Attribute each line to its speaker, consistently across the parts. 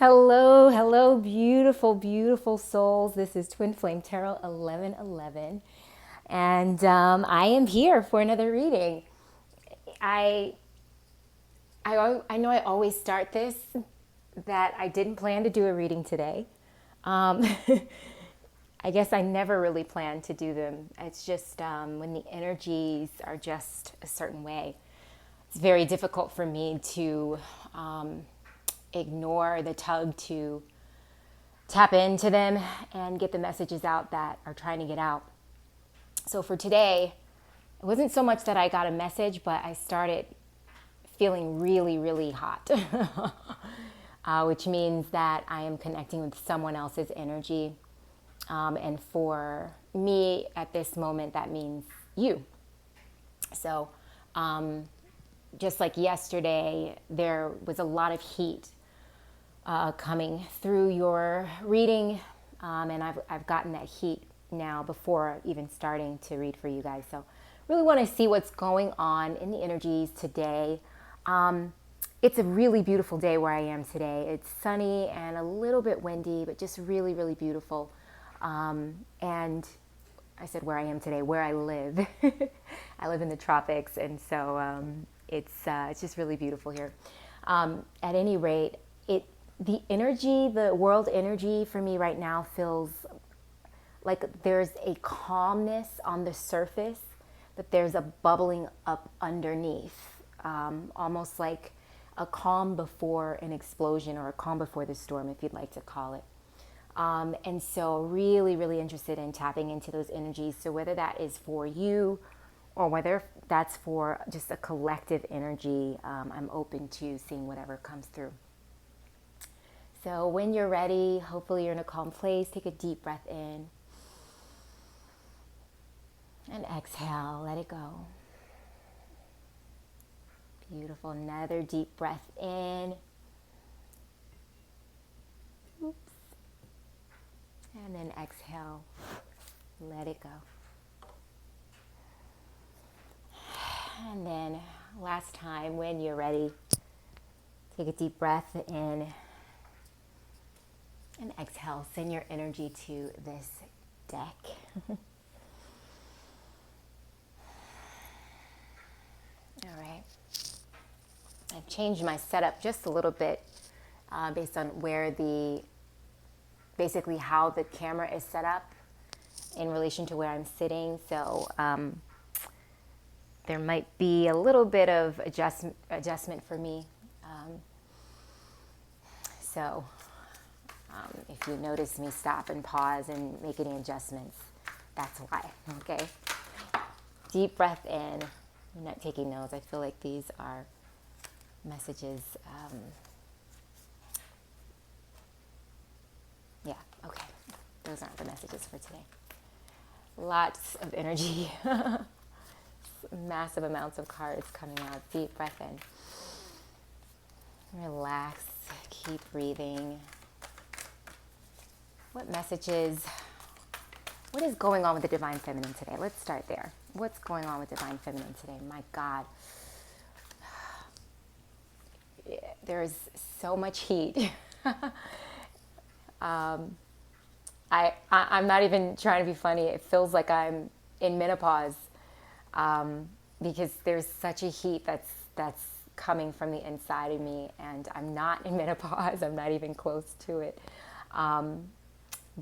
Speaker 1: Hello, hello, beautiful, beautiful souls. This is Twin Flame Tarot 1111, and I am here for another reading. I, I know I always start this that I didn't plan to do a reading today. Um, I guess I never really plan to do them. It's just when the energies are just a certain way, it's very difficult for me to ignore the tug to tap into them and get the messages out that are trying to get out. So for today, it wasn't so much that I got a message, but I started feeling really, really hot, which means that I am connecting with someone else's energy. And for me at this moment, that means you. So just like yesterday, there was a lot of heat coming through your reading, and I've gotten that heat now before even starting to read for you guys. So really want to see what's going on in the energies today. It's a really beautiful day where I am today. It's sunny and a little bit windy, but just really, really beautiful. And I said where I am today, where I live. I live in the tropics, and so it's just really beautiful here. At any rate, the energy, the world energy for me right now feels like there's a calmness on the surface, but there's a bubbling up underneath, almost like a calm before an explosion or a calm before the storm, if you'd like to call it. And so really, really interested in tapping into those energies. So whether that is for you or whether that's for just a collective energy, I'm open to seeing whatever comes through. So when you're ready, hopefully you're in a calm place, take a deep breath in. And exhale, let it go. Beautiful. Another deep breath in. Oops. And then exhale, let it go. And then last time, when you're ready, take a deep breath in. And exhale, send your energy to this deck. All right. I've changed my setup just a little bit based on basically how the camera is set up in relation to where I'm sitting. So there might be a little bit of adjustment for me. So if you notice me stop and pause and make any adjustments, that's why, okay? Deep breath in. I'm not taking notes. I feel like these are messages. Yeah, okay. Those aren't the messages for today. Lots of energy. Massive amounts of cards coming out. Deep breath in. Relax. Keep breathing. What is going on with the Divine Feminine today? Let's start there. What's going on with Divine Feminine today? My God. There's so much heat. I'm not even trying to be funny. It feels like I'm in menopause because there's such a heat that's coming from the inside of me, and I'm not in menopause. I'm not even close to it.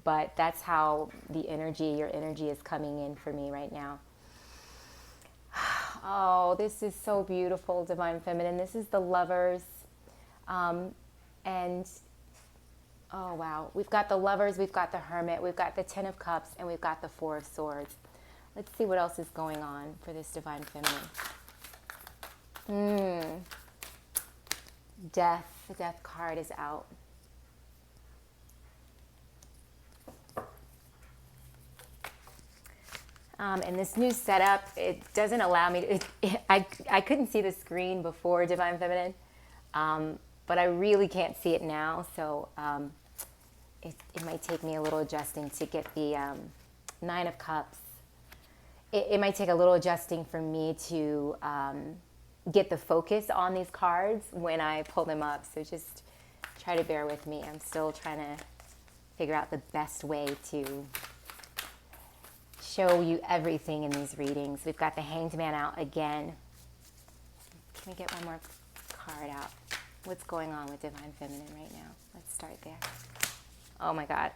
Speaker 1: But that's how your energy is coming in for me right now. Oh, this is so beautiful, Divine Feminine. This is the Lovers. And, oh, wow. We've got the Lovers, we've got the Hermit, we've got the Ten of Cups, and we've got the Four of Swords. Let's see what else is going on for this Divine Feminine. Death. The Death card is out. And this new setup, it doesn't allow me to, I couldn't see the screen before Divine Feminine, but I really can't see it now, so it might take me a little adjusting to get the Nine of Cups. It might take a little adjusting for me to get the focus on these cards when I pull them up, so just Try to bear with me. I'm still trying to figure out the best way to show you everything in these readings. We've got the Hanged Man out again. Can we get one more card out? What's going on with Divine Feminine right now? Let's start there. Oh my God.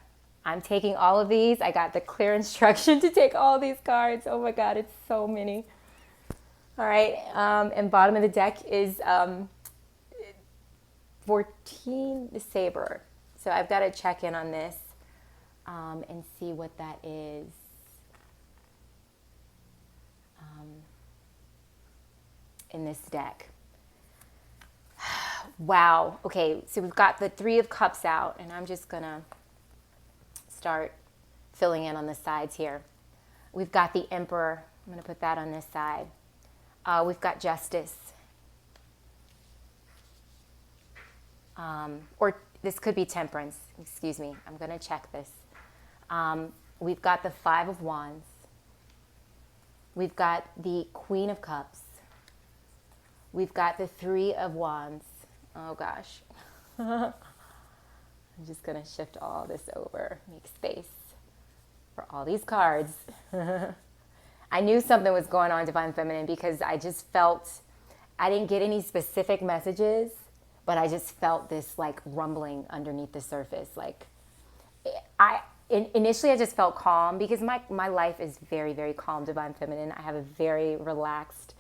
Speaker 1: I'm taking all of these. I got the clear instruction to take all these cards. Oh my God, it's so many. All right, and bottom of the deck is 14, the Saber. So I've got to check in on this and see what that is. In this deck. Wow. Okay, so we've got the Three of Cups out, and I'm just going to start filling in on the sides here. We've got the Emperor. I'm going to put that on this side. We've got Justice. Or this could be Temperance. Excuse me. I'm going to check this. We've got the Five of Wands. We've got the Queen of Cups. We've got the Three of Wands. Oh gosh. I'm just going to shift all this over, make space for all these cards. I knew something was going on, Divine Feminine, because I just felt, I didn't get any specific messages, but I just felt this like rumbling underneath the surface. Like initially I just felt calm because my life is very, very calm, Divine Feminine. I have a very relaxed,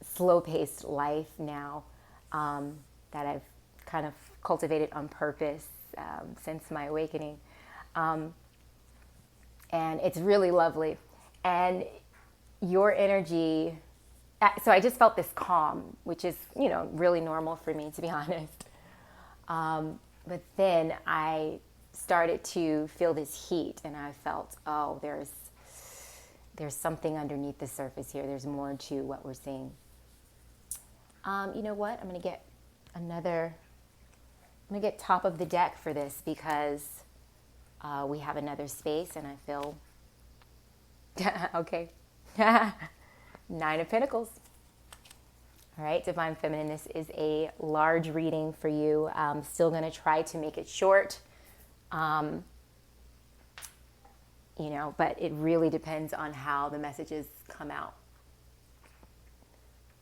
Speaker 1: slow-paced life now that I've kind of cultivated on purpose since my awakening. And it's really lovely. And your energy, so I just felt this calm, which is, you know, really normal for me, to be honest. But then I started to feel this heat, and I felt, oh, there's something underneath the surface here. There's more to what we're seeing. You know what? I'm going to get top of the deck for this because we have another space, and I feel, okay. Nine of Pentacles. All right, Divine Feminine, this is a large reading for you. I'm still going to try to make it short. You know, but it really depends on how the messages come out.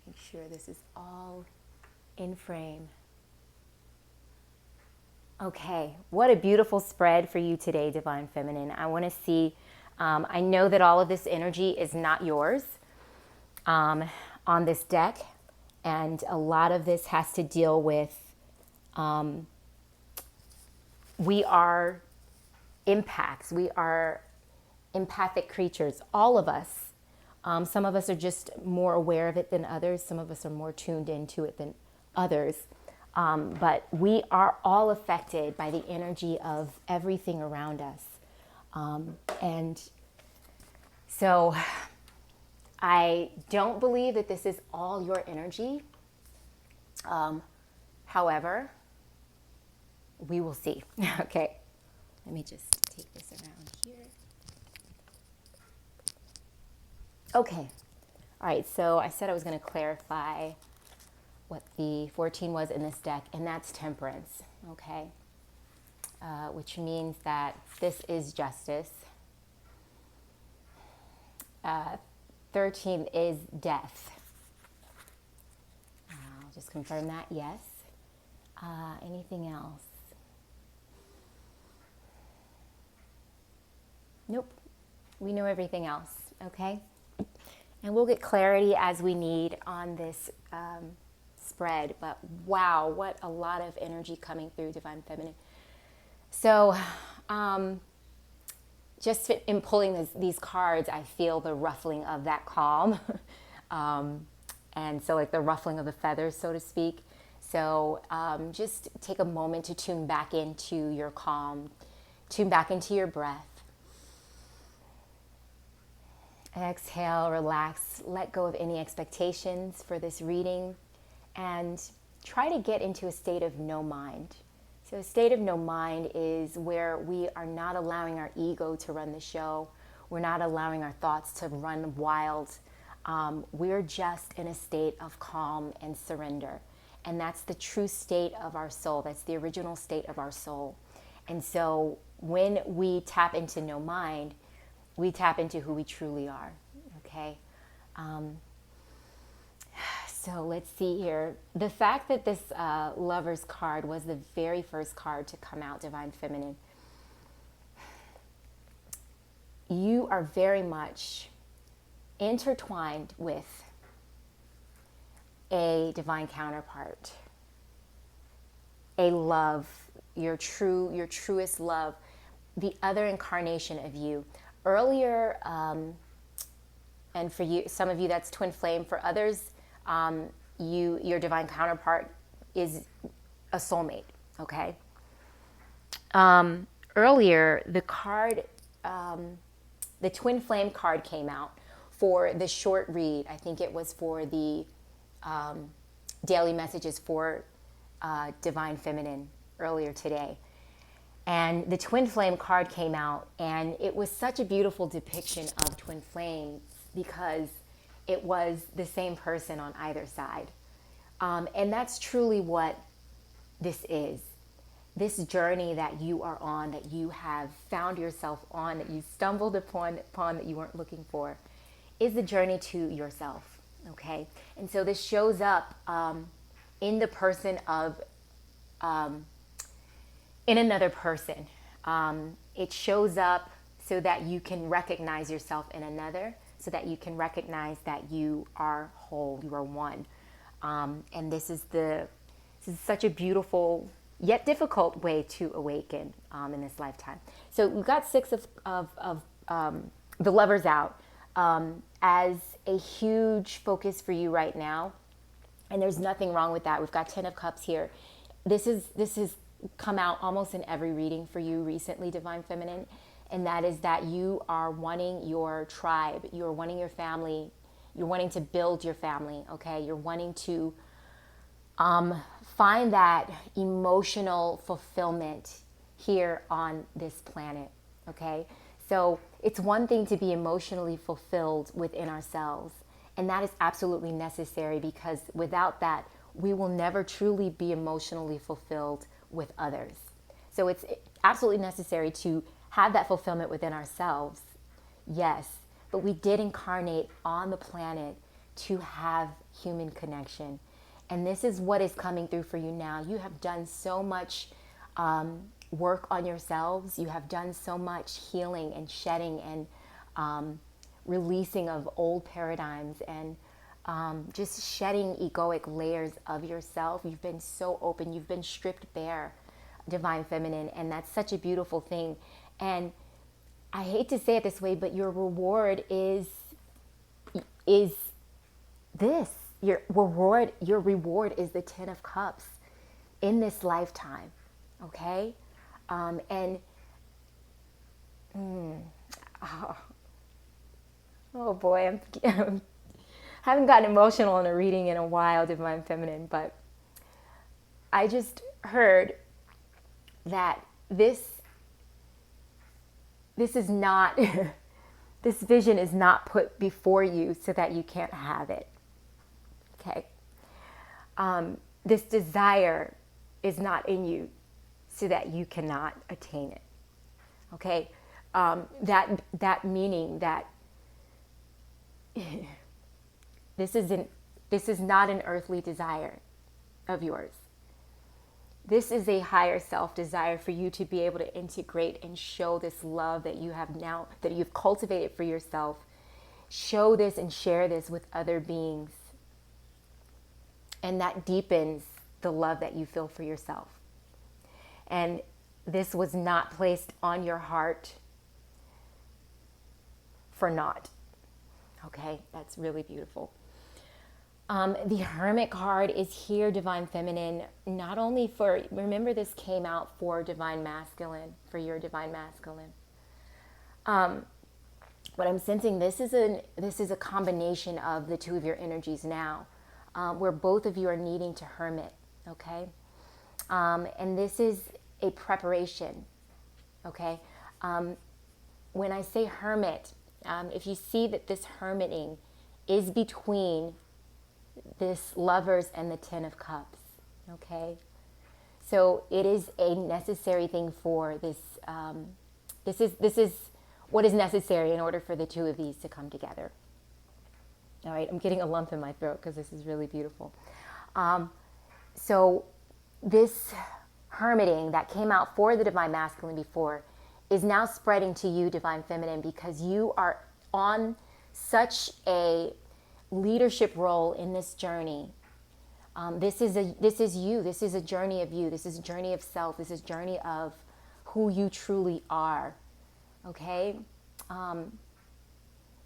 Speaker 1: Make sure this is all in frame. Okay, what a beautiful spread for you today, Divine Feminine. I want to see, I know that all of this energy is not yours on this deck, and a lot of this has to deal with, we are impacts, we are empathic creatures, all of us. Some of us are just more aware of it than others. Some of us are more tuned into it than others. But we are all affected by the energy of everything around us. And so I don't believe that this is all your energy. However, we will see. Okay, let me just take this around here. Okay, all right, so I said I was going to clarify what the 14 was in this deck, and that's Temperance, okay? Which means that this is Justice. 13 is Death. I'll just confirm that, yes. Anything else? Nope, we know everything else, okay? And we'll get clarity as we need on this spread, but wow, what a lot of energy coming through, Divine Feminine. So just in pulling these cards, I feel the ruffling of that calm. And so like the ruffling of the feathers, so to speak. So just take a moment to tune back into your calm, tune back into your breath. Exhale, relax, let go of any expectations for this reading, and try to get into a state of no mind. So a state of no mind is where we are not allowing our ego to run the show. We're not allowing our thoughts to run wild. We're just in a state of calm and surrender. And that's the true state of our soul. That's the original state of our soul. And so when we tap into no mind, we tap into who we truly are. Okay? So let's see here. The fact that this Lover's card was the very first card to come out, Divine Feminine, you are very much intertwined with a divine counterpart, a love, your truest love, the other incarnation of you. Earlier, and for you, some of you, that's twin flame. For others, your divine counterpart is a soulmate. Okay. Earlier, the card, the twin flame card came out for the short read. I think it was for the daily messages for Divine Feminine earlier today. And the twin flame card came out, and it was such a beautiful depiction of twin flames because it was the same person on either side. And that's truly what this is. This journey that you are on, that you have found yourself on, that you stumbled upon that you weren't looking for, is the journey to yourself, okay? And so this shows up in the person of, in another person. It shows up so that you can recognize yourself in another, so that you can recognize that you are whole, you are one. And this is such a beautiful yet difficult way to awaken in this lifetime. So we've got 6 of the Lovers out as a huge focus for you right now, and there's nothing wrong with that. We've got 10 of Cups here. This has come out almost in every reading for you recently, Divine Feminine, and that is that you are wanting your tribe, you're wanting your family, you're wanting to build your family, okay? You're wanting to find that emotional fulfillment here on this planet, okay? So it's one thing to be emotionally fulfilled within ourselves, and that is absolutely necessary, because without that, we will never truly be emotionally fulfilled with others. So it's absolutely necessary to have that fulfillment within ourselves, yes, but we did incarnate on the planet to have human connection. And this is what is coming through for you now. You have done so much work on yourselves. You have done so much healing and shedding and releasing of old paradigms and just shedding egoic layers of yourself. You've been so open. You've been stripped bare, Divine Feminine, and that's such a beautiful thing. And I hate to say it this way, but your reward is this. Your reward is the 10 of Cups in this lifetime, okay? Oh boy, I haven't gotten emotional in a reading in a while, Divine Feminine, but I just heard that this is not, this vision is not put before you so that you can't have it. Okay, this desire is not in you so that you cannot attain it. Okay, that meaning that this is not an earthly desire of yours. This is a higher self desire for you to be able to integrate and show this love that you have now, that you've cultivated for yourself. Show this and share this with other beings. And that deepens the love that you feel for yourself. And this was not placed on your heart for naught. Okay, that's really beautiful. The Hermit card is here, Divine Feminine, not only for, remember this came out for Divine Masculine, for your Divine Masculine. But I'm sensing this is a combination of the two of your energies now. Where both of you are needing to hermit, okay? And this is a preparation, okay? When I say hermit, if you see that this hermiting is between this Lovers and the 10 of Cups, Okay? So it is a necessary thing for this. This is what is necessary in order for the two of these to come together. All right, I'm getting a lump in my throat because this is really beautiful. So this hermiting that came out for the divine masculine before is now spreading to you, divine feminine, because you are on such a leadership role in this journey. This is you. This is a journey of you. This is a journey of self. This is a journey of who you truly are. Okay?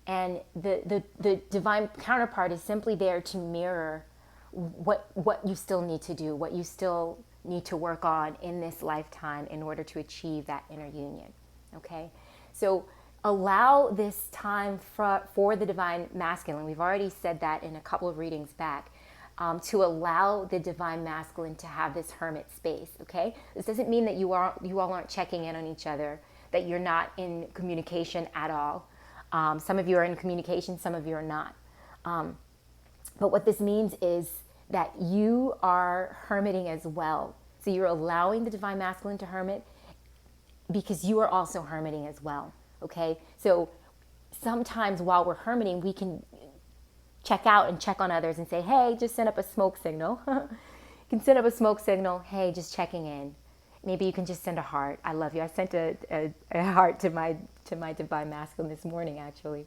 Speaker 1: And the divine counterpart is simply there to mirror what you still need to do, what you still need to work on in this lifetime in order to achieve that inner union. Okay? So allow this time for the divine masculine. We've already said that in a couple of readings back. To allow the divine masculine to have this hermit space, okay? This doesn't mean that you all aren't checking in on each other, that you're not in communication at all. Some of you are in communication, some of you are not. But what this means is that you are hermiting as well. So you're allowing the divine masculine to hermit because you are also hermiting as well, okay? So sometimes while we're hermiting, we can check out and check on others and say, hey, just send up a smoke signal. You can send up a smoke signal. Hey, just checking in. Maybe you can just send a heart. I love you. I sent a heart to my divine masculine this morning, actually.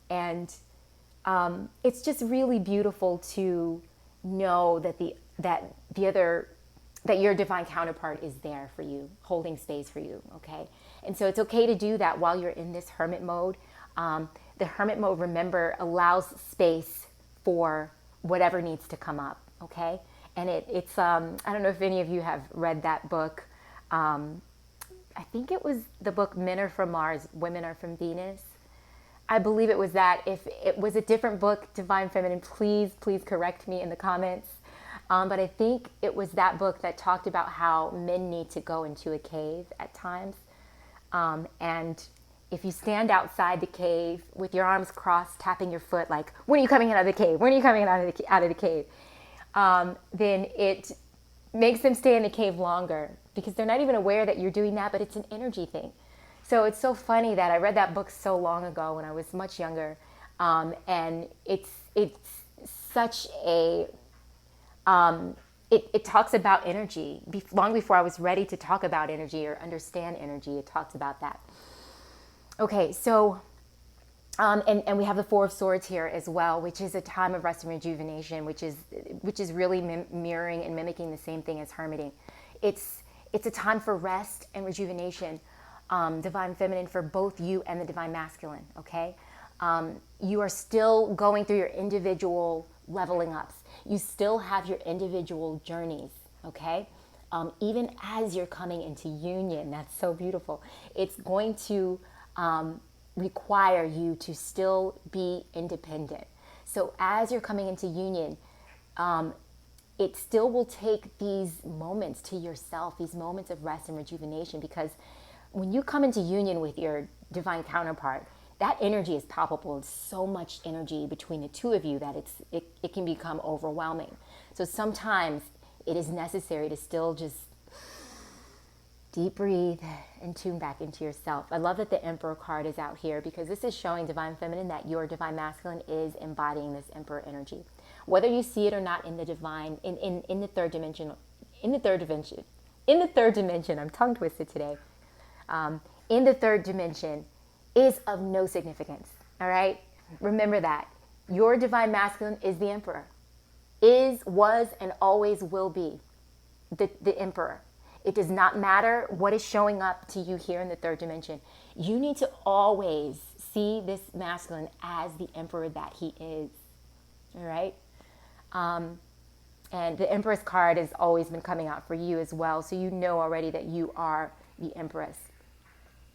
Speaker 1: It's just really beautiful to know that your divine counterpart is there for you, holding space for you, okay? And so it's okay to do that while you're in this hermit mode. The hermit mode, remember, allows space for whatever needs to come up, okay? And it's I don't know if any of you have read that book. I think it was the book Men Are From Mars, Women Are From Venus. I believe it was that. If it was a different book, Divine Feminine, please correct me in the comments. But I think it was that book that talked about how men need to go into a cave at times. And if you stand outside the cave with your arms crossed, tapping your foot like, when are you coming out of the cave? When are you coming out of the cave? Then it makes them stay in the cave longer because they're not even aware that you're doing that, but it's an energy thing. So it's so funny that I read that book so long ago when I was much younger. And it's such a, it talks about energy. Long before I was ready to talk about energy or understand energy, it talks about that. Okay, so, and we have the Four of Swords here as well, which is a time of rest and rejuvenation, which is really mirroring and mimicking the same thing as hermiting. It's a time for rest and rejuvenation, divine feminine for both you and the divine masculine, okay? You are still going through your individual leveling ups. You still have your individual journeys, okay? Even as you're coming into union, that's so beautiful. It's going to require you to still be independent. So as you're coming into union, it still will take these moments to yourself, these moments of rest and rejuvenation, because when you come into union with your divine counterpart, that energy is palpable. It's so much energy between the two of you that it can become overwhelming. So sometimes it is necessary to still just deep breathe and tune back into yourself. I love that the Emperor card is out here because this is showing divine feminine that your divine masculine is embodying this Emperor energy. Whether you see it or not in the divine, in the third dimension, I'm tongue twisted today. In the third dimension is of no significance. All right. Remember that your divine masculine is the Emperor, is, was, and always will be the Emperor. It does not matter what is showing up to you here in the third dimension. You need to always see this masculine as the Emperor that he is. All right? And the Empress card has always been coming out for you as well. So you know already that you are the Empress.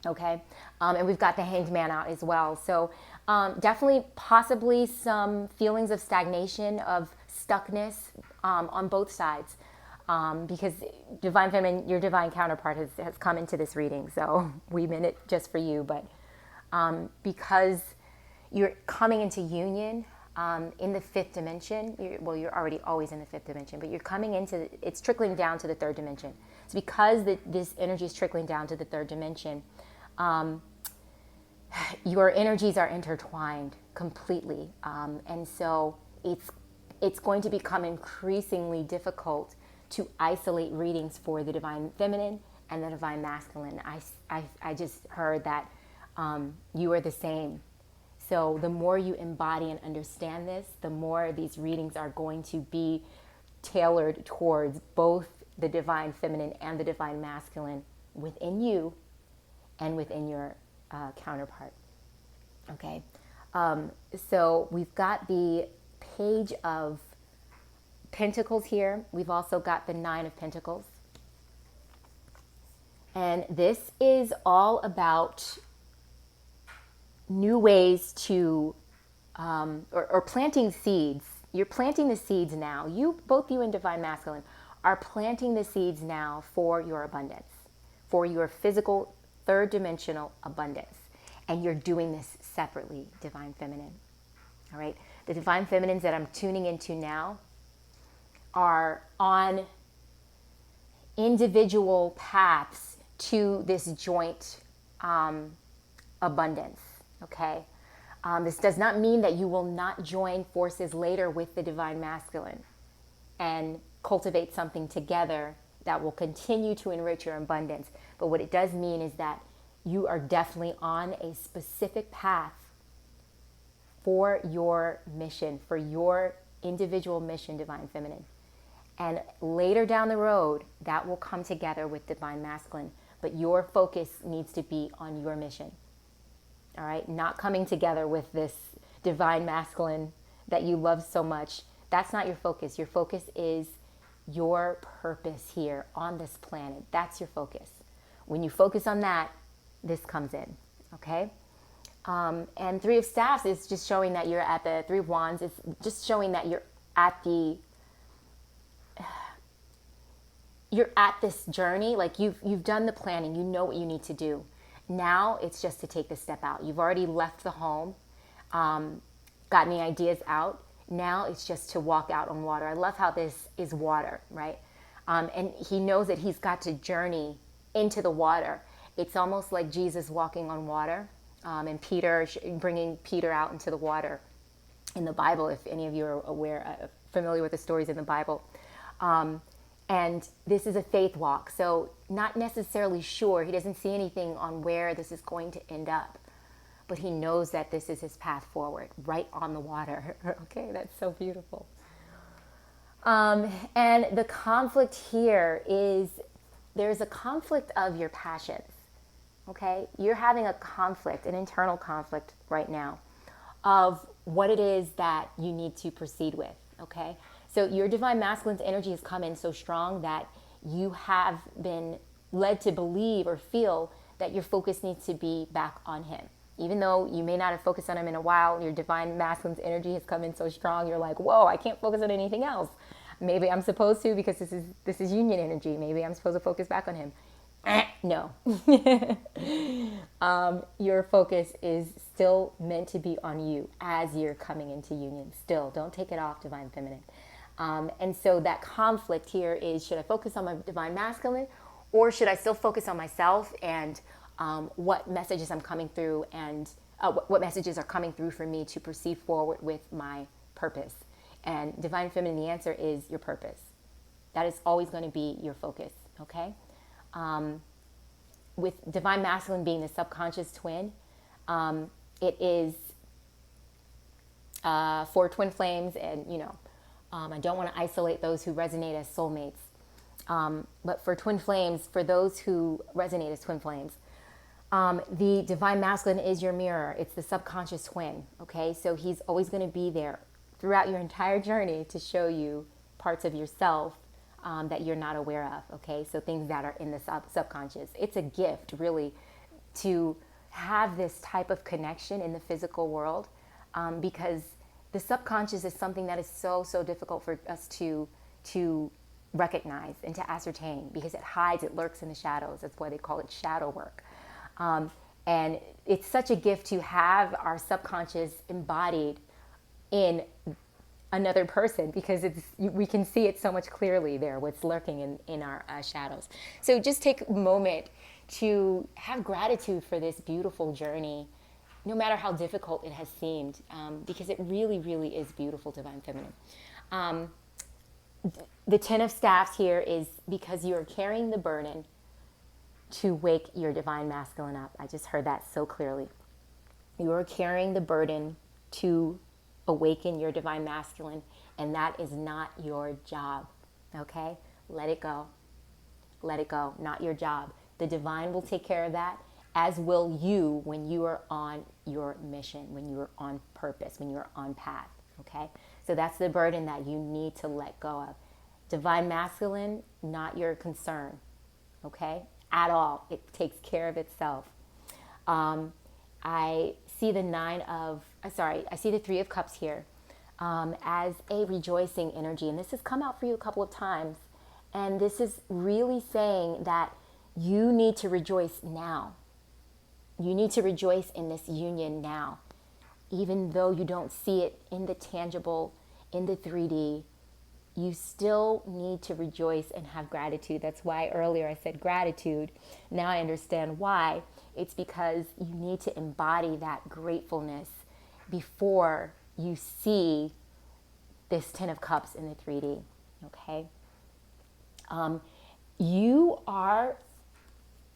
Speaker 1: Okay? And we've got the Hanged Man out as well. So definitely possibly some feelings of stagnation, of stuckness on both sides. Because divine feminine, your divine counterpart has come into this reading, so we meant it just for you. But because you're coming into union, in the fifth dimension. You're already always in the fifth dimension, but you're coming into, it's trickling down to the third dimension. It's because this energy is trickling down to the third dimension. Your energies are intertwined completely. And so it's going to become increasingly difficult to isolate readings for the divine feminine and the divine masculine. I just heard that you are the same. So the more you embody and understand this, the more these readings are going to be tailored towards both the divine feminine and the divine masculine within you and within your counterpart. Okay, so we've got the Page of Pentacles here. We've also got the Nine of Pentacles. And this is all about new ways to, or planting seeds. You're planting the seeds now. Both you and divine masculine are planting the seeds now for your abundance, for your physical third dimensional abundance. And you're doing this separately, divine feminine. All right. The divine feminines that I'm tuning into now are on individual paths to this joint abundance. Okay. This does not mean that you will not join forces later with the divine masculine and cultivate something together that will continue to enrich your abundance. But what it does mean is that you are definitely on a specific path for your mission, for your individual mission, divine feminine. And later down the road, that will come together with divine masculine. But your focus needs to be on your mission. All right? Not coming together with this divine masculine that you love so much. That's not your focus. Your focus is your purpose here on this planet. That's your focus. When you focus on that, this comes in. Okay? And Three of Staffs is just showing that you're at the Three of Wands. It's just showing that you're at this journey. Like you've done the planning. You know what you need to do. Now it's just to take the step out. You've already left the home, gotten the ideas out. Now it's just to walk out on water. I love how this is water, right? And he knows that he's got to journey into the water. It's almost like Jesus walking on water. And Peter, bringing Peter out into the water in the Bible, if any of you are familiar with the stories in the Bible. And this is a faith walk. So not necessarily sure. He doesn't see anything on where this is going to end up. But he knows that this is his path forward, right on the water. Okay, that's so beautiful. And the conflict here is, there's a conflict of your passions. Okay, you're having a conflict, an internal conflict right now of what it is that you need to proceed with. Okay, so your divine masculine's energy has come in so strong that you have been led to believe or feel that your focus needs to be back on him. Even though you may not have focused on him in a while, your divine masculine's energy has come in so strong, you're like, whoa, I can't focus on anything else. Maybe I'm supposed to, because this is union energy. Maybe I'm supposed to focus back on him. No. Your focus is still meant to be on you as you're coming into union. Still, don't take it off, divine feminine. And so that conflict here is, should I focus on my divine masculine, or should I still focus on myself and what messages I'm coming through, and what messages are coming through for me to proceed forward with my purpose? And divine feminine, the answer is your purpose. That is always going to be your focus. Okay. With divine masculine being the subconscious twin, it is for twin flames, and I don't want to isolate those who resonate as soulmates, but for twin flames, for those who resonate as twin flames, the divine masculine is your mirror. It's the subconscious twin. Okay, so he's always going to be there throughout your entire journey to show you parts of yourself that you're not aware of. Okay, so things that are in the subconscious. It's a gift, really, to have this type of connection in the physical world, because the subconscious is something that is so difficult for us to recognize and to ascertain, because it hides, it lurks in the shadows. That's why they call it shadow work. And it's such a gift to have our subconscious embodied in another person, because we can see it so much clearly there, what's lurking in our shadows. So just take a moment to have gratitude for this beautiful journey, no matter how difficult it has seemed, because it really, really is beautiful, Divine Feminine. The Ten of Staffs here is because you are carrying the burden to wake your Divine Masculine up. I just heard that so clearly. You are carrying the burden to awaken your Divine Masculine, and that is not your job, okay? Let it go. Let it go. Not your job. The Divine will take care of that, as will you when you are on your mission, when you are on purpose, when you're on path, okay? So that's the burden that you need to let go of. Divine Masculine, not your concern, okay? At all. It takes care of itself. I see I see the Three of Cups here as a rejoicing energy. And this has come out for you a couple of times. And this is really saying that you need to rejoice now. You need to rejoice in this union now. Even though you don't see it in the tangible, in the 3D, you still need to rejoice and have gratitude. That's why earlier I said gratitude. Now I understand why. It's because you need to embody that gratefulness before you see this Ten of Cups in the 3D, okay? You are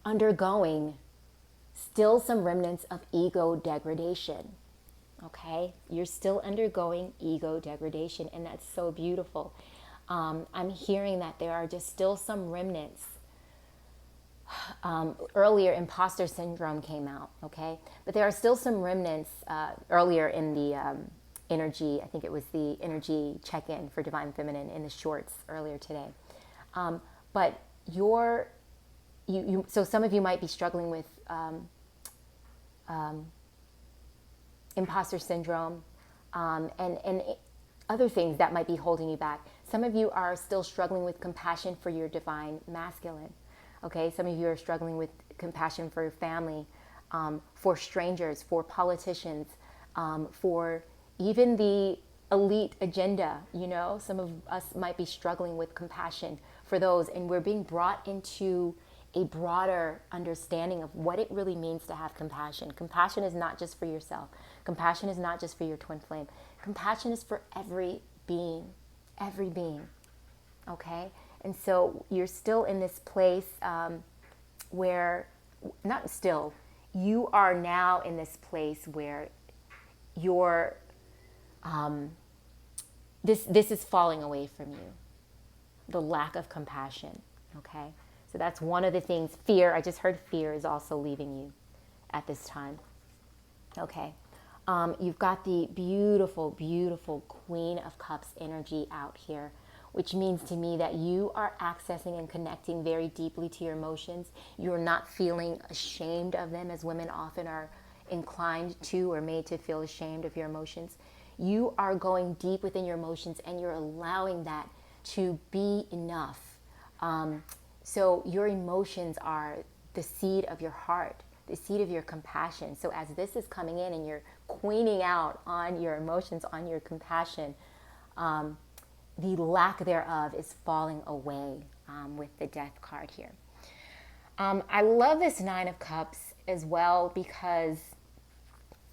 Speaker 1: undergoing still some remnants of ego degradation, okay? You're still undergoing ego degradation, and that's so beautiful. I'm hearing that there are just still some remnants. Earlier, imposter syndrome came out, okay? But there are still some remnants earlier in the energy, I think it was the energy check-in for Divine Feminine in the shorts earlier today. But so some of you might be struggling with imposter syndrome and other things that might be holding you back. Some of you are still struggling with compassion for your Divine Masculine. Okay, some of you are struggling with compassion for your family, for strangers, for politicians, for even the elite agenda. You know, some of us might be struggling with compassion for those, and we're being brought into a broader understanding of what it really means to have compassion. Compassion is not just for yourself. Compassion is not just for your twin flame. Compassion is for every being, okay? And so you're still in this place where, not still, you are now in this place where you're, this is falling away from you, the lack of compassion, okay? So that's one of the things. Fear, I just heard fear is also leaving you at this time, okay? You've got the beautiful, beautiful Queen of Cups energy out here, which means to me that you are accessing and connecting very deeply to your emotions. You're not feeling ashamed of them, as women often are inclined to or made to feel ashamed of your emotions. You are going deep within your emotions, and you're allowing that to be enough. So your emotions are the seed of your heart, the seed of your compassion. So as this is coming in and you're queening out on your emotions, on your compassion, the lack thereof is falling away with the Death card here. I love this Nine of Cups as well, because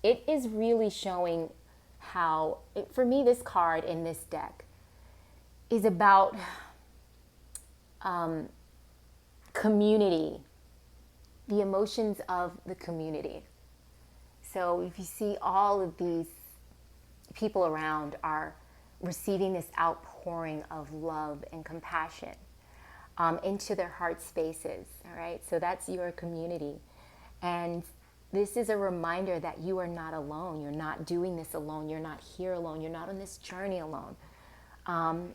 Speaker 1: it is really showing how, for me, this card in this deck is about community, the emotions of the community. So if you see all of these people around are receiving this outpouring of love and compassion into their heart spaces, all right? So that's your community. And this is a reminder that you are not alone. You're not doing this alone. You're not here alone. You're not on this journey alone.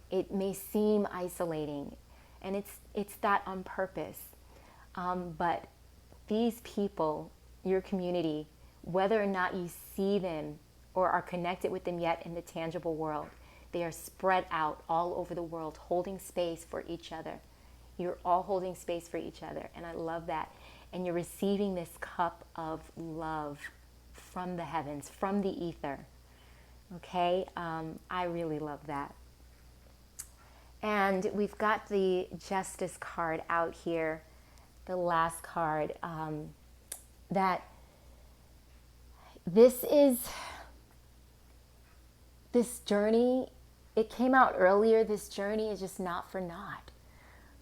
Speaker 1: It may seem isolating, and it's that on purpose. But these people, your community, whether or not you see them or are connected with them yet in the tangible world, they are spread out all over the world, holding space for each other. You're all holding space for each other, and I love that. And you're receiving this cup of love from the heavens, from the ether. Okay, I really love that. And we've got the Justice card out here, the last card. That this is this journey, it came out earlier, this journey is just not for naught.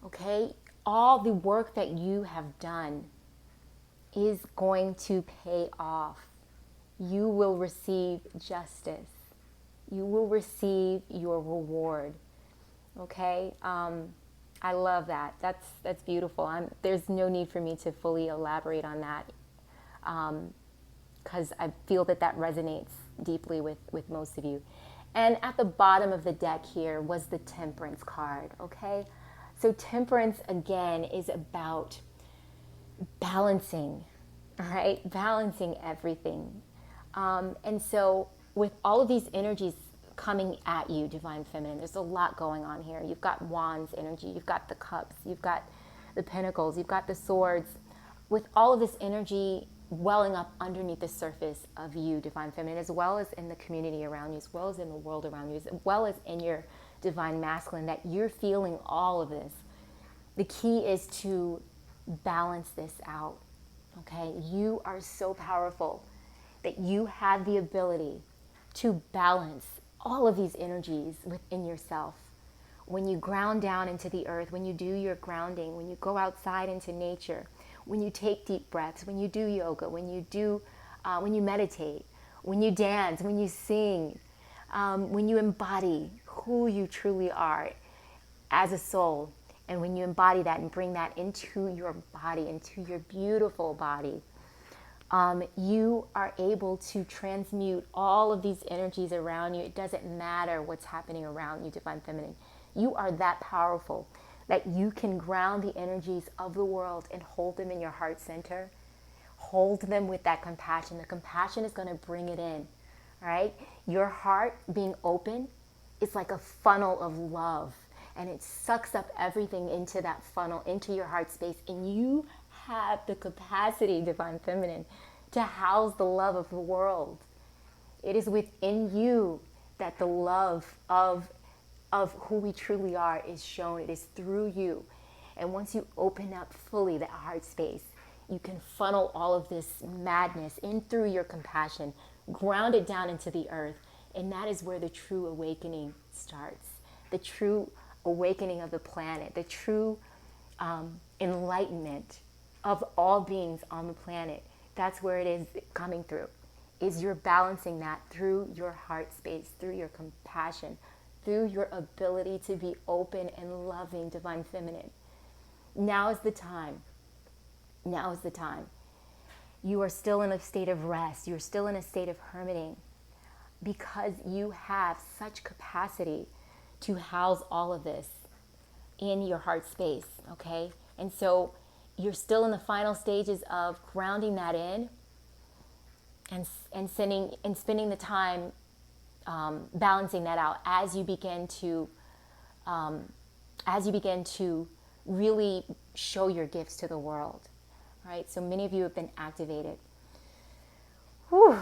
Speaker 1: Okay? All the work that you have done is going to pay off. You will receive justice. You will receive your reward. Okay? I love that. That's beautiful. There's no need for me to fully elaborate on that, because I feel that that resonates deeply with most of you. And at the bottom of the deck here was the Temperance card, okay? So Temperance, again, is about balancing, all right? Balancing everything. And so with all of these energies coming at you, Divine Feminine, there's a lot going on here. You've got Wands energy, you've got the Cups, you've got the Pentacles, you've got the Swords. With all of this energy welling up underneath the surface of you, Divine Feminine, as well as in the community around you, as well as in the world around you, as well as in your Divine Masculine, that you're feeling all of this. The key is to balance this out, okay? You are so powerful that you have the ability to balance all of these energies within yourself. When you ground down into the earth, when you do your grounding, when you go outside into nature, when you take deep breaths, when you do yoga, when you meditate, when you dance, when you sing, when you embody who you truly are as a soul, and when you embody that and bring that into your body, into your beautiful body, you are able to transmute all of these energies around you. It doesn't matter what's happening around you, Divine Feminine. You are that powerful that you can ground the energies of the world and hold them in your heart center. Hold them with that compassion. The compassion is going to bring it in, all right? Your heart being open is like a funnel of love, and it sucks up everything into that funnel, into your heart space, and you have the capacity, Divine Feminine, to house the love of the world. It is within you that the love of who we truly are is shown. It is through you. And once you open up fully that heart space, you can funnel all of this madness in through your compassion, ground it down into the earth, and that is where the true awakening starts. The true awakening of the planet, the true enlightenment of all beings on the planet. That's where it is coming through. Is you're balancing that through your heart space, through your compassion, through your ability to be open and loving, Divine Feminine. Now is the time. Now is the time. You are still in a state of rest. You're still in a state of hermiting because you have such capacity to house all of this in your heart space, okay? And so you're still in the final stages of grounding that in and spending the time balancing that out as you begin to really show your gifts to the world, right? So many of you have been activated. Whew.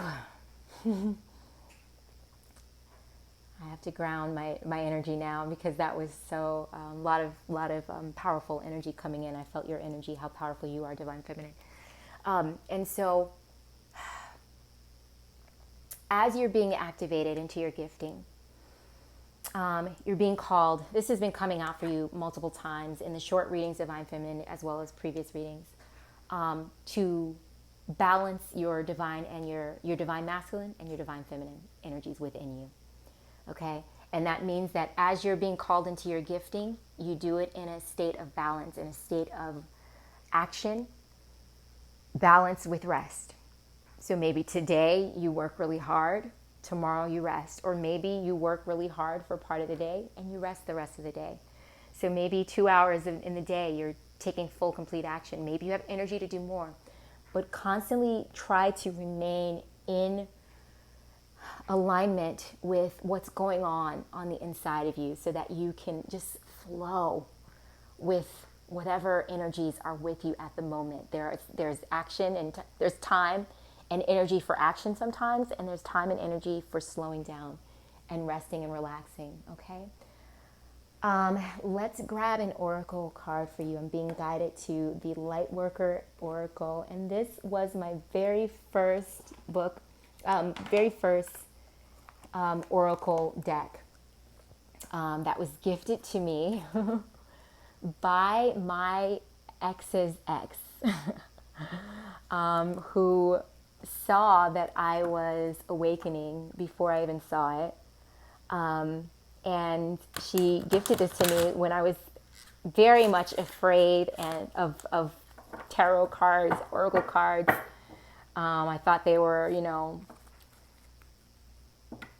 Speaker 1: I have to ground my energy now because that was so a lot of powerful energy coming in. I felt your energy, how powerful you are, Divine Feminine. And so as you're being activated into your gifting, you're being called. This has been coming out for you multiple times in the short readings, Divine Feminine, as well as previous readings, to balance your divine and your Divine Masculine and your Divine Feminine energies within you. Okay? And that means that as you're being called into your gifting, you do it in a state of balance, in a state of action, balance with rest. So maybe today you work really hard, tomorrow you rest. Or maybe you work really hard for part of the day and you rest the rest of the day. So maybe 2 hours in the day you're taking full, complete action. Maybe you have energy to do more. But constantly try to remain in alignment with what's going on the inside of you so that you can just flow with whatever energies are with you at the moment. There's action and there's time and energy for action sometimes, and there's time and energy for slowing down and resting and relaxing, okay? Let's grab an oracle card for you. I'm being guided to the Lightworker Oracle, and this was my very first book, oracle deck that was gifted to me by my ex's ex, who saw that I was awakening before I even saw it. And she gifted this to me when I was very much afraid and of tarot cards, oracle cards. I thought they were,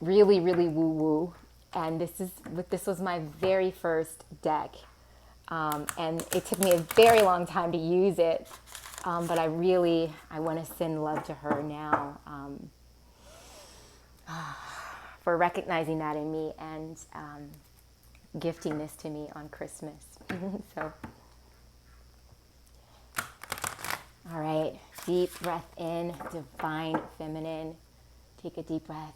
Speaker 1: really, really woo-woo. And this was my very first deck. And it took me a very long time to use it. But I want to send love to her now. For recognizing that in me and gifting this to me on Christmas. So, all right, deep breath in, divine feminine. Take a deep breath.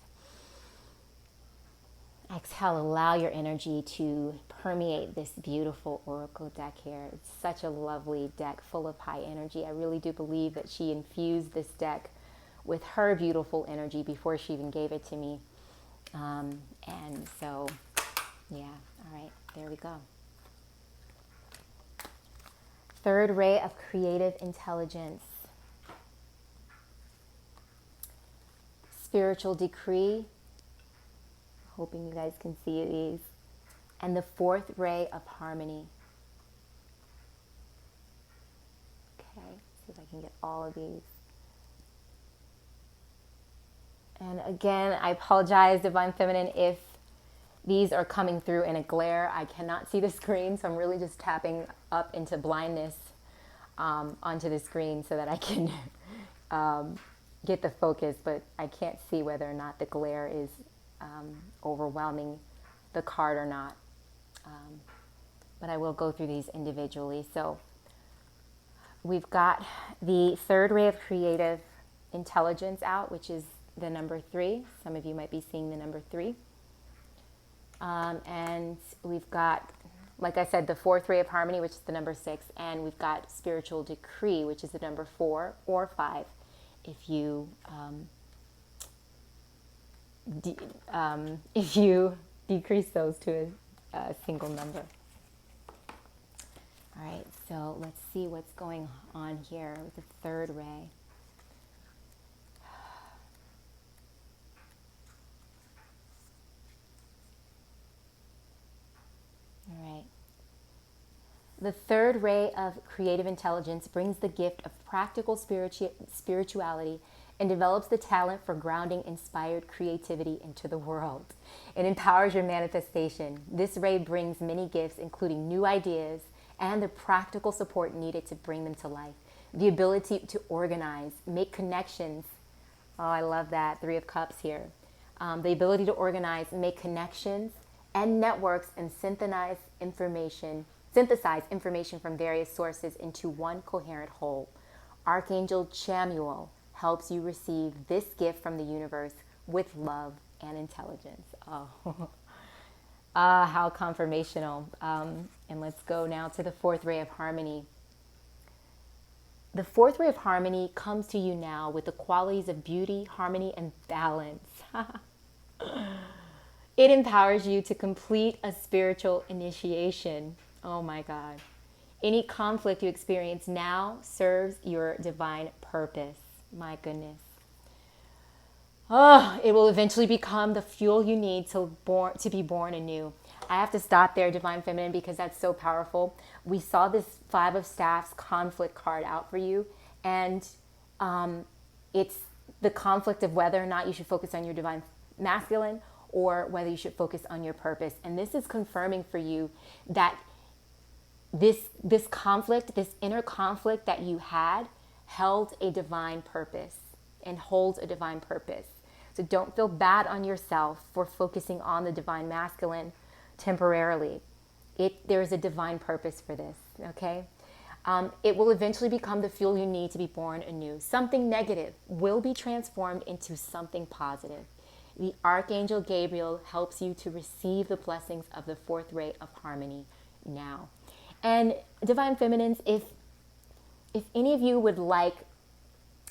Speaker 1: Exhale, allow your energy to permeate this beautiful oracle deck here. It's such a lovely deck full of high energy. I really do believe that she infused this deck with her beautiful energy before she even gave it to me. And so, yeah, all right, there we go. Third ray of creative intelligence. Spiritual decree. Hoping you guys can see these. And the fourth ray of harmony. Okay, see if I can get all of these. And again, I apologize, Divine Feminine, if these are coming through in a glare. I cannot see the screen, so I'm really just tapping up into blindness onto the screen so that I can get the focus, but I can't see whether or not the glare is overwhelming the card or not. But I will go through these individually. So we've got the third ray of creative intelligence out, which is the number 3. Some of you might be seeing the number 3. And we've got, like I said, the fourth ray of harmony, which is the number 6. And we've got spiritual decree, which is the number 4 or 5, if you decrease those to a single number. All right, so let's see what's going on here with the third ray. All right. The third ray of creative intelligence brings the gift of practical spirituality and develops the talent for grounding inspired creativity into the world. It empowers your manifestation. This ray brings many gifts, including new ideas and the practical support needed to bring them to life. The ability to organize, make connections. Oh, I love that. 3 of Cups here. The ability to organize, make connections and networks and synthesize information from various sources into one coherent whole. Archangel Chamuel helps you receive this gift from the universe with love and intelligence. Oh, how confirmational. And let's go now to the fourth ray of harmony. The fourth ray of harmony comes to you now with the qualities of beauty, harmony, and balance. It empowers you to complete a spiritual initiation. Oh my God. Any conflict you experience now serves your divine purpose. My goodness. Oh, it will eventually become the fuel you need to be born anew. I have to stop there, Divine Feminine, because that's so powerful. We saw this 5 of Staffs conflict card out for you, and it's the conflict of whether or not you should focus on your divine masculine or whether you should focus on your purpose. And this is confirming for you that this conflict, this inner conflict that you had, held a divine purpose and holds a divine purpose. So don't feel bad on yourself for focusing on the divine masculine temporarily. There's a divine purpose for this, okay? It will eventually become the fuel you need to be born anew. Something negative will be transformed into something positive. The Archangel Gabriel helps you to receive the blessings of the fourth ray of harmony now. And Divine Feminines, if any of you would like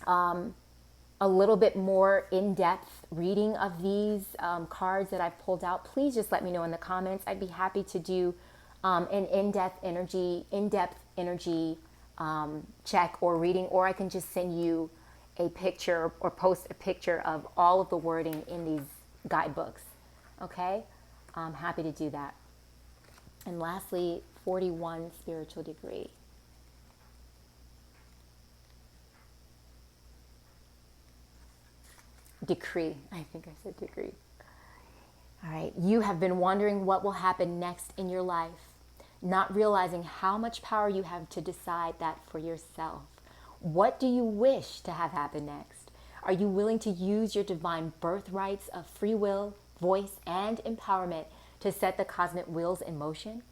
Speaker 1: a little bit more in-depth reading of these cards that I've pulled out, please just let me know in the comments. I'd be happy to do an in-depth energy check or reading, or I can just send you a picture or post a picture of all of the wording in these guidebooks. Okay? I'm happy to do that. And lastly, 41 spiritual degree. Decree. I think I said degree. All right. You have been wondering what will happen next in your life, not realizing how much power you have to decide that for yourself. What do you wish to have happen next? Are you willing to use your divine birthrights of free will, voice, and empowerment to set the cosmic wheels in motion?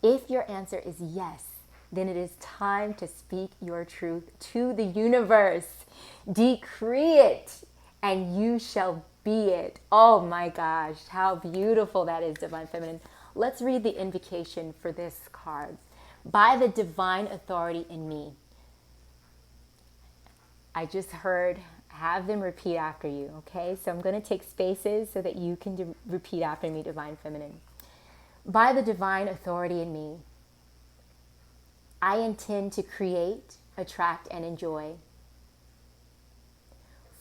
Speaker 1: If your answer is yes, then it is time to speak your truth to the universe. Decree it, and you shall be it. Oh my gosh, how beautiful that is, Divine Feminine. Let's read the invocation for this card. By the divine authority in me. I just heard, have them repeat after you, okay? So I'm going to take spaces so that you can repeat after me, Divine Feminine. By the divine authority in me, I intend to create, attract, and enjoy,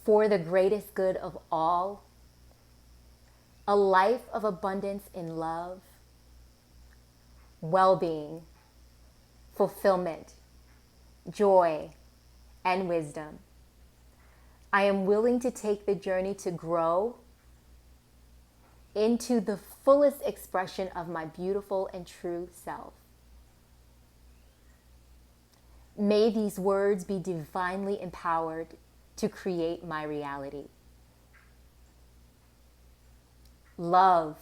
Speaker 1: for the greatest good of all, a life of abundance in love, well-being, fulfillment, joy, and wisdom. I am willing to take the journey to grow into the fullest expression of my beautiful and true self. May these words be divinely empowered to create my reality. Love,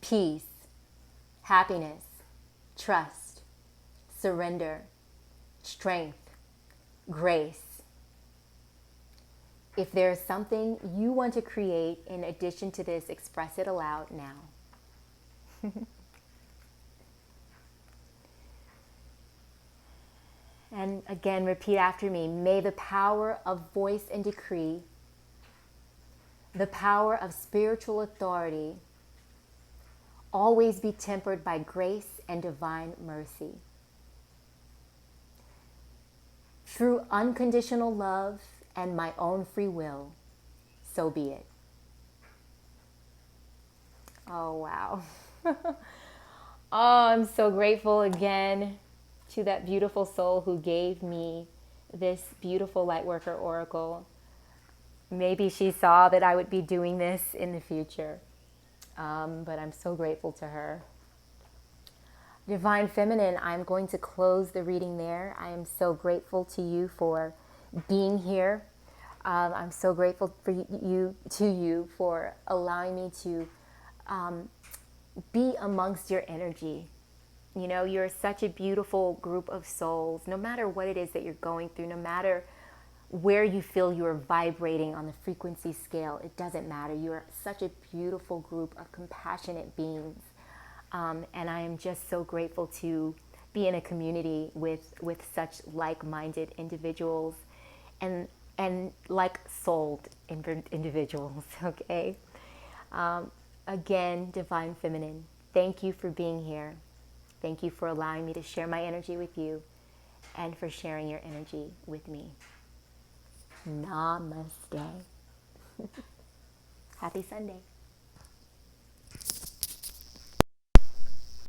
Speaker 1: peace, happiness, trust, surrender, strength, grace. If there is something you want to create in addition to this, express it aloud now. And again, repeat after me. May the power of voice and decree, the power of spiritual authority, always be tempered by grace and divine mercy. Through unconditional love and my own free will, so be it. Oh, wow. Oh, I'm so grateful again to that beautiful soul who gave me this beautiful Lightworker Oracle. Maybe she saw that I would be doing this in the future, but I'm so grateful to her. Divine Feminine, I'm going to close the reading there. I am so grateful to you for being here. I'm so grateful for you for allowing me to be amongst your energy. You know, you're such a beautiful group of souls. No matter what it is that you're going through, no matter where you feel you're vibrating on the frequency scale, it doesn't matter. You're such a beautiful group of compassionate beings. And I am just so grateful to be in a community with such like-minded individuals and like-souled individuals, okay? Again, Divine Feminine, thank you for being here. Thank you for allowing me to share my energy with you and for sharing your energy with me. Namaste. Happy Sunday.